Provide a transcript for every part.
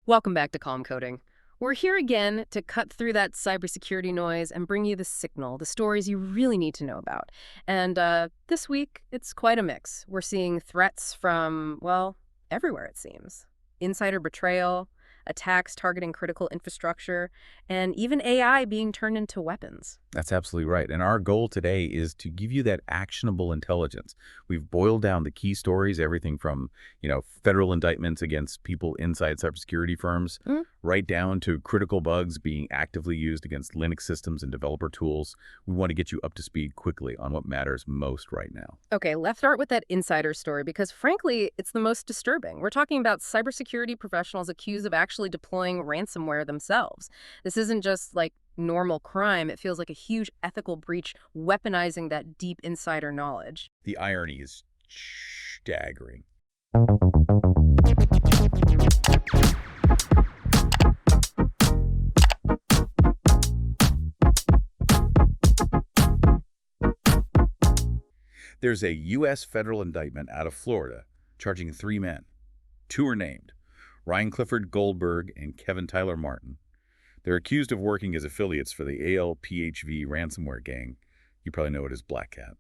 Welcome back to Calm Coding. We're here again to cut through that cybersecurity noise and bring you the signal, the stories you really need to know about. And this week, it's quite a mix. We're seeing threats from, well, everywhere it seems. Insider betrayal, attacks targeting critical infrastructure, and even AI being turned into weapons. That's absolutely right. And our goal today is to give you that actionable intelligence. We've boiled down the key stories, everything from, federal indictments against people inside cybersecurity firms, right down to critical bugs being actively used against Linux systems and developer tools. We want to get you up to speed quickly on what matters most right now. Okay, let's start with that insider story because, frankly, it's the most disturbing. We're talking about cybersecurity professionals accused of actually deploying ransomware themselves. This isn't just like normal crime. It feels like a huge ethical breach, weaponizing that deep insider knowledge. The irony is staggering. There's a U.S. federal indictment out of Florida charging 3 men. 2 are named, Ryan Clifford Goldberg and Kevin Tyler Martin. They're accused of working as affiliates for the ALPHV ransomware gang. You probably know it as Black Cat.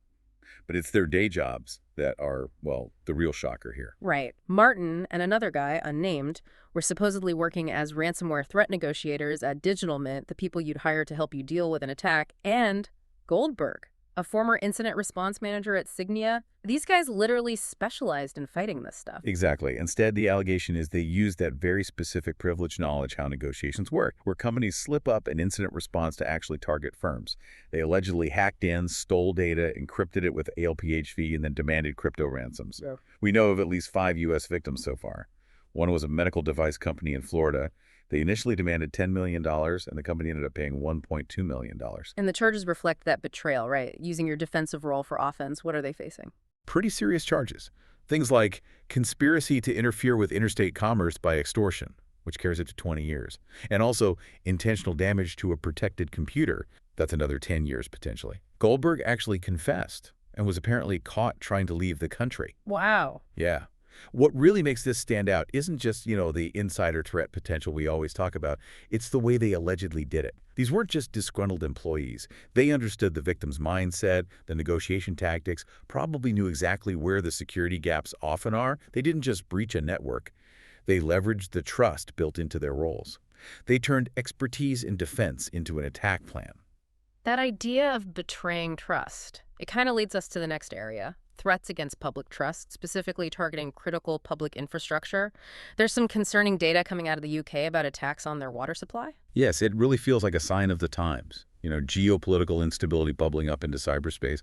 But it's their day jobs that are, well, the real shocker here. Right. Martin and another guy, unnamed, were supposedly working as ransomware threat negotiators at Digital Mint, the people you'd hire to help you deal with an attack, and Goldberg, a former incident response manager at Signia. These guys literally specialized in fighting this stuff. Exactly. Instead, the allegation is they use that very specific privileged knowledge how negotiations work, where companies slip up an incident response to actually target firms. They allegedly hacked in, stole data, encrypted it with ALPHV, and then demanded crypto ransoms. Yeah. We know of at least 5 U.S. victims so far. One was a medical device company in Florida. They initially demanded $10 million, and the company ended up paying $1.2 million. And the charges reflect that betrayal, right? Using your defensive role for offense. What are they facing? Pretty serious charges. Things like conspiracy to interfere with interstate commerce by extortion, which carries it to 20 years, and also intentional damage to a protected computer. That's another 10 years potentially. Goldberg actually confessed and was apparently caught trying to leave the country. Wow. Yeah. What really makes this stand out isn't just, the insider threat potential we always talk about. It's the way they allegedly did it. These weren't just disgruntled employees. They understood the victim's mindset, the negotiation tactics, probably knew exactly where the security gaps often are. They didn't just breach a network. They leveraged the trust built into their roles. They turned expertise in defense into an attack plan. That idea of betraying trust, it kind of leads us to the next area. Threats against public trust, specifically targeting critical public infrastructure. There's some concerning data coming out of the UK about attacks on their water supply. Yes, it really feels like a sign of the times. Geopolitical instability bubbling up into cyberspace.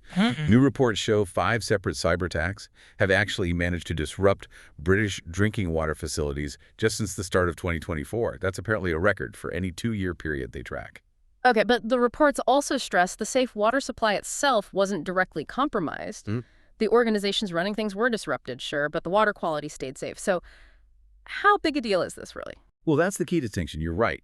New reports show 5 separate cyberattacks have actually managed to disrupt British drinking water facilities just since the start of 2024. That's apparently a record for any 2-year period they track. Okay, but the reports also stress the safe water supply itself wasn't directly compromised. The organizations running things were disrupted, sure, but the water quality stayed safe. So how big a deal is this, really? Well, that's the key distinction. You're right.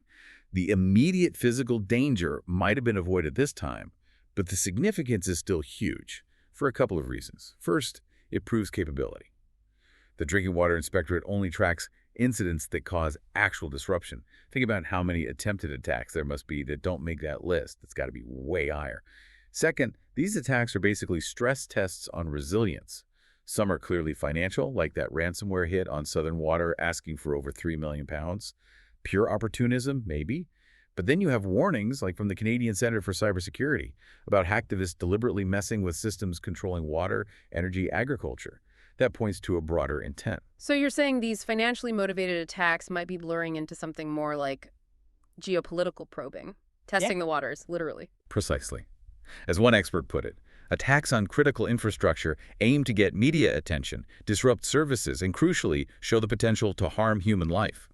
The immediate physical danger might have been avoided this time, but the significance is still huge for a couple of reasons. First, it proves capability. The Drinking Water Inspectorate only tracks incidents that cause actual disruption. Think about how many attempted attacks there must be that don't make that list. It's got to be way higher. Second, these attacks are basically stress tests on resilience. Some are clearly financial, like that ransomware hit on Southern Water asking for over £3 million. Pure opportunism, maybe. But then you have warnings, like from the Canadian Centre for Cybersecurity, about hacktivists deliberately messing with systems controlling water, energy, agriculture. That points to a broader intent. So you're saying these financially motivated attacks might be blurring into something more like geopolitical probing, testing the waters, literally. Precisely. As one expert put it, attacks on critical infrastructure aim to get media attention, disrupt services, and crucially, show the potential to harm human life.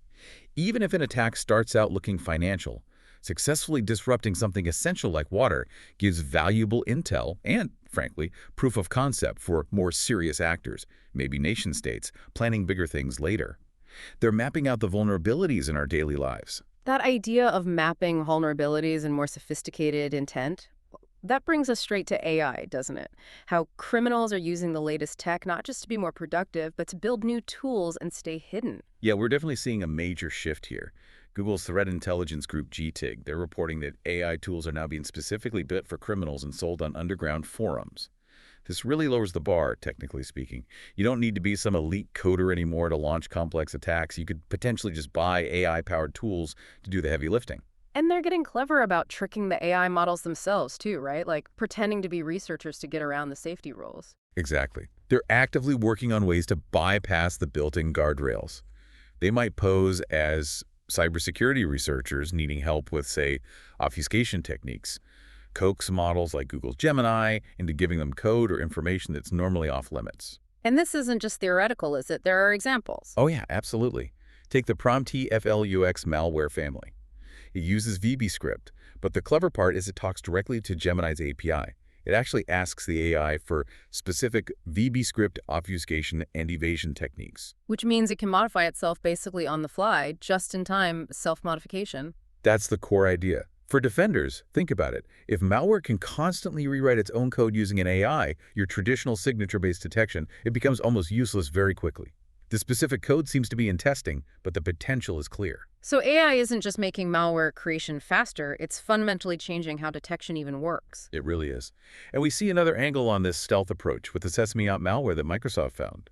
Even if an attack starts out looking financial, successfully disrupting something essential like water gives valuable intel and, frankly, proof of concept for more serious actors, maybe nation-states, planning bigger things later. They're mapping out the vulnerabilities in our daily lives. That idea of mapping vulnerabilities and more sophisticated intent, That brings us straight to AI, doesn't it? How criminals are using the latest tech not just to be more productive, but to build new tools and stay hidden. Yeah, we're definitely seeing a major shift here. Google's threat intelligence group GTIG, they're reporting that AI tools are now being specifically built for criminals and sold on underground forums. This really lowers the bar, technically speaking. You don't need to be some elite coder anymore to launch complex attacks. You could potentially just buy AI-powered tools to do the heavy lifting. And they're getting clever about tricking the AI models themselves, too, right? Like pretending to be researchers to get around the safety rules. Exactly. They're actively working on ways to bypass the built-in guardrails. They might pose as cybersecurity researchers needing help with, say, obfuscation techniques, coax models like Google's Gemini into giving them code or information that's normally off limits. And this isn't just theoretical, is it? There are examples. Oh yeah, absolutely. Take the PROMPTFLUX malware family. It uses VB-script, but the clever part is it talks directly to Gemini's API. It actually asks the AI for specific VB-script obfuscation and evasion techniques. Which means it can modify itself basically on the fly, just-in-time self-modification. That's the core idea. For defenders, think about it. If malware can constantly rewrite its own code using an AI, your traditional signature-based detection, it becomes almost useless very quickly. The specific code seems to be in testing, but the potential is clear. So AI isn't just making malware creation faster, it's fundamentally changing how detection even works. It really is. And we see another angle on this stealth approach with the SesameOp malware that Microsoft found.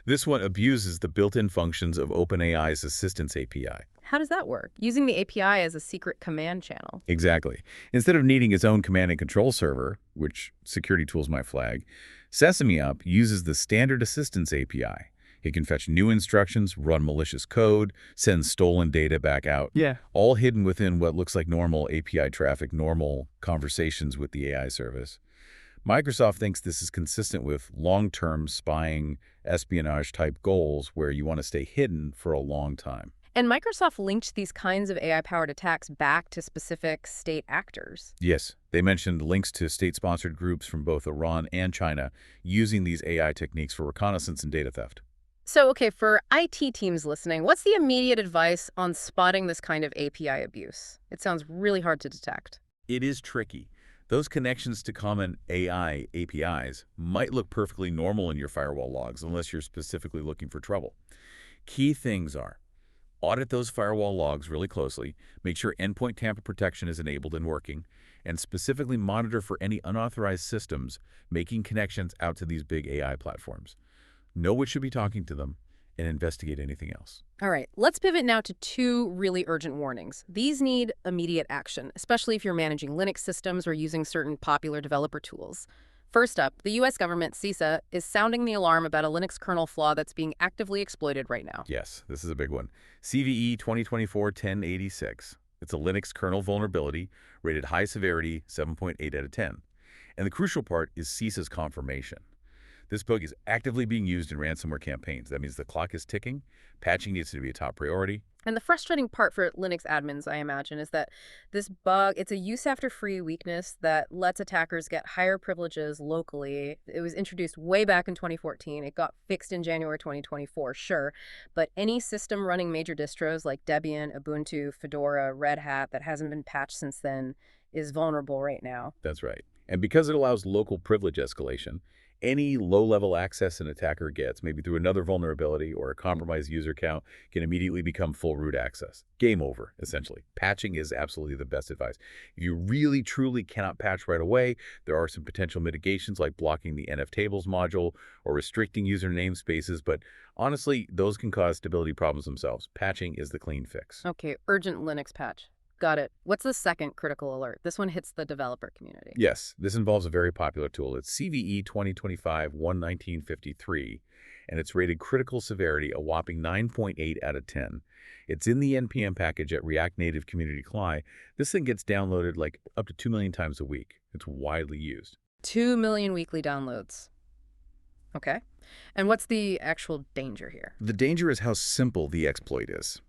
This one abuses the built-in functions of OpenAI's Assistance API. How does that work? Using the API as a secret command channel. Exactly. Instead of needing its own command and control server, which security tools might flag, SesameOp uses the standard Assistance API. It can fetch new instructions, run malicious code, send stolen data back out. Yeah. All hidden within what looks like normal API traffic, normal conversations with the AI service. Microsoft thinks this is consistent with long-term spying, espionage-type goals where you want to stay hidden for a long time. And Microsoft linked these kinds of AI-powered attacks back to specific state actors. Yes, they mentioned links to state-sponsored groups from both Iran and China using these AI techniques for reconnaissance and data theft. So, okay, for IT teams listening, what's the immediate advice on spotting this kind of API abuse? It sounds really hard to detect. It is tricky. Those connections to common AI APIs might look perfectly normal in your firewall logs unless you're specifically looking for trouble. Key things are: audit those firewall logs really closely, make sure endpoint tamper protection is enabled and working, and specifically monitor for any unauthorized systems making connections out to these big AI platforms. Know what should be talking to them, and investigate anything else. All right, let's pivot now to two really urgent warnings. These need immediate action, especially if you're managing Linux systems or using certain popular developer tools. First up, the U.S. government, CISA, is sounding the alarm about a Linux kernel flaw that's being actively exploited right now. Yes, this is a big one. CVE 2024-1086. It's a Linux kernel vulnerability, rated high severity, 7.8 out of 10. And the crucial part is CISA's confirmation. This bug is actively being used in ransomware campaigns. That means the clock is ticking, patching needs to be a top priority. And the frustrating part for Linux admins, I imagine, is that this bug, it's a use after free weakness that lets attackers get higher privileges locally. It was introduced way back in 2014. It got fixed in January 2024, sure. But any system running major distros like Debian, Ubuntu, Fedora, Red Hat that hasn't been patched since then is vulnerable right now. That's right. And because it allows local privilege escalation, any low-level access an attacker gets, maybe through another vulnerability or a compromised user account, can immediately become full root access. Game over, essentially. Patching is absolutely the best advice. If you really, truly cannot patch right away, there are some potential mitigations like blocking the nftables module or restricting user namespaces, but honestly, those can cause stability problems themselves. Patching is the clean fix. Okay, urgent Linux patch. Got it. What's the second critical alert? This one hits the developer community. Yes, this involves a very popular tool. It's CVE 2025-11953, and it's rated critical severity a whopping 9.8 out of 10. It's in the NPM package at React Native Community CLI. This thing gets downloaded like up to 2 million times a week. It's widely used. 2 million weekly downloads. Okay. And what's the actual danger here? The danger is how simple the exploit is.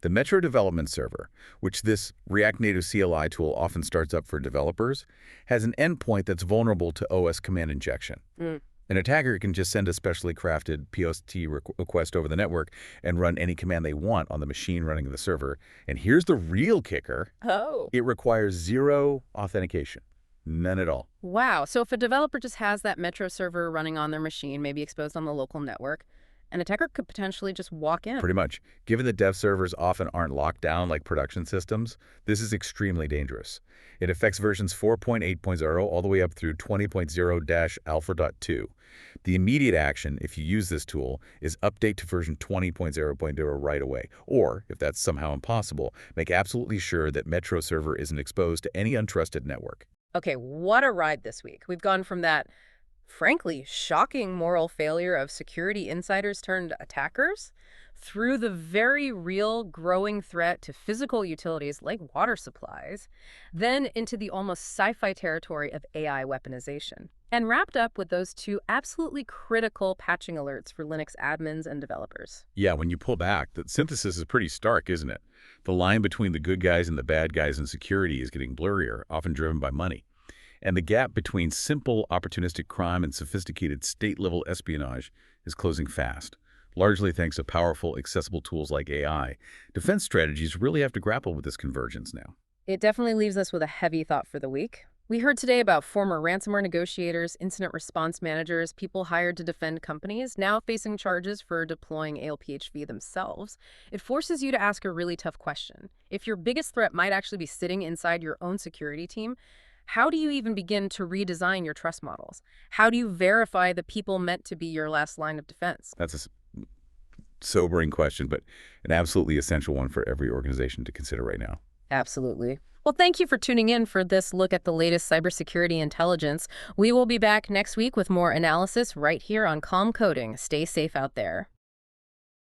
The Metro Development Server, which this React Native CLI tool often starts up for developers, has an endpoint that's vulnerable to OS command injection. An attacker can just send a specially crafted POST request over the network and run any command they want on the machine running the server. And here's the real kicker. Oh. It requires zero authentication. None at all. Wow. So if a developer just has that Metro server running on their machine, maybe exposed on the local network, an attacker could potentially just walk in. Pretty much. Given that dev servers often aren't locked down like production systems, this is extremely dangerous. It affects versions 4.8.0 all the way up through 20.0-alpha.2. The immediate action, if you use this tool, is update to version 20.0.0 right away. Or, if that's somehow impossible, make absolutely sure that Metro server isn't exposed to any untrusted network. Okay, what a ride this week. We've gone from that, frankly, shocking moral failure of security insiders turned attackers through the very real growing threat to physical utilities like water supplies, then into the almost sci-fi territory of AI weaponization, and wrapped up with those two absolutely critical patching alerts for Linux admins and developers. Yeah, when you pull back, the synthesis is pretty stark, isn't it? The line between the good guys and the bad guys in security is getting blurrier, often driven by money. And the gap between simple opportunistic crime and sophisticated state-level espionage is closing fast, largely thanks to powerful, accessible tools like AI. Defense strategies really have to grapple with this convergence now. It definitely leaves us with a heavy thought for the week. We heard today about former ransomware negotiators, incident response managers, people hired to defend companies, now facing charges for deploying ALPHV themselves. It forces you to ask a really tough question. If your biggest threat might actually be sitting inside your own security team, how do you even begin to redesign your trust models? How do you verify the people meant to be your last line of defense? That's a sobering question, but an absolutely essential one for every organization to consider right now. Absolutely. Well, thank you for tuning in for this look at the latest cybersecurity intelligence. We will be back next week with more analysis right here on Calm Coding. Stay safe out there.